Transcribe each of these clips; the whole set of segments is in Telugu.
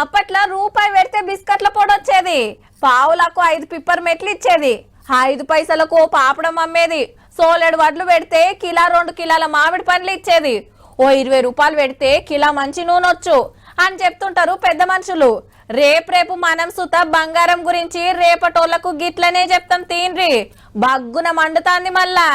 అప్పట్లో రూపాయి పెడితే బిస్కట్ల పొడి వచ్చేది, పావులకు 5 పిప్పర్ మెట్లు ఇచ్చేది, 5 పైసలకు పాపడం అమ్మేది, సోలెడు వడ్లు పెడితే కిలా 2 కిలాల మామిడి పండ్లు ఇచ్చేది, ఓ 20 రూపాయలు పెడితే కిలా మంచి నూనె వచ్చు అని చెప్తుంటారు పెద్ద మనుషులు. రేపు మనం సుత బంగారం గురించి రేపటోళ్లకు గిట్లనే చెప్తాం తీన్రి, బగ్గున మండుతాంది మళ్ళా.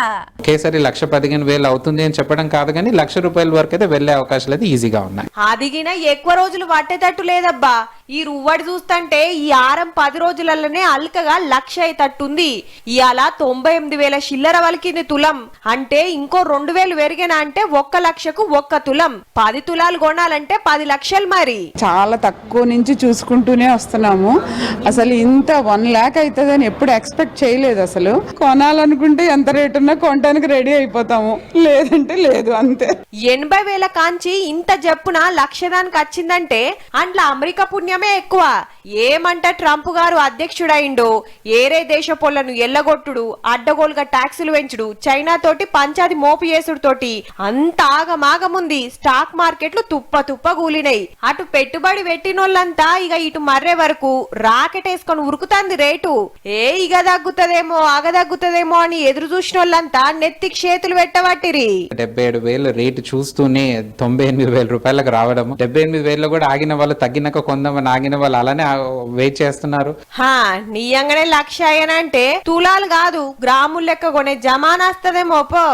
ఒకేసారి 1,15,000 అవుతుంది అని చెప్పడం కాదు కానీ ₹1,00,000 వరకు అయితే వెళ్లే అవకాశాలు అయితే ఈజీగా ఉన్నాయి. అదిగిన ఎక్కువ రోజులు పట్టేటట్టు లేదబ్బా. ఈ రువ్వడి చూస్తుంటే ఈ ఆరం 10 రోజులలోనే అల్కగా 1,00,000 అయ్యేటట్టుంది. ఇవాళ 98,000 చిల్లర వలికింది తులం. అంటే ఇంకో 2,000 పెరిగినా అంటే 1,00,000కు 1 తులం. 10 తులాలు కొనాలంటే 10 లక్షలు. మరి చాలా తక్కువ నుంచి చూసుకుంటూనే వస్తున్నాము. అసలు ఇంత 1 lakh అవుతుందని ఎప్పుడు ఎక్స్పెక్ట్ చేయలేదు. అసలు కొనాలనుకుంటే ఎంత రేటు ఉన్నా కొనడానికి రెడీ అయిపోతాము, లేదంటే లేదు, అంతే. 80,000 కాంచి ఇంత జప్పున 1,00,000 దానికి వచ్చిందంటే అండ్ల అమెరికా పుణ్యమే ఎక్కువ. ఏమంట ట్రంప్ గారు అధ్యక్షుడైండో ఏరే దేశ పొలను ఎల్లగొట్టుడు, అడ్డగోలుగా ట్యాక్సులు పెంచుడు, చైనా తోటి పంచాది మోపు చేసుడు తోటి అంత ఆగమాగముంది. స్టాక్ మార్కెట్లు తుప్ప కూలినాయి. అటు పెట్టుబడి పెట్టినోళ్ళంతా ఇక ఇటు మర్రే వరకు రాకెట్ వేసుకొని ఉరుకుతాంది రేటు. ఇగ దగ్గుతదేమో అగదగ్గుతదేమో అని ఎదురు చూసిన వాళ్ళంతా నెత్తికి చేతులు పెట్టబట్టిరి. 77,000 రేటు చూస్తూనే 98,000 రూపాయలకు రావడం, 78,000 కూడా ఆగిన వాళ్ళు తగ్గినాక కొందామని ఆగిన వాళ్ళు అలానే వెయిట్ చేస్తున్నారు. నీయంగానే 1,00,000 అంటే తులాలు కాదు గ్రాములు లెక్క కొనే జమానా వస్తదేమో పో.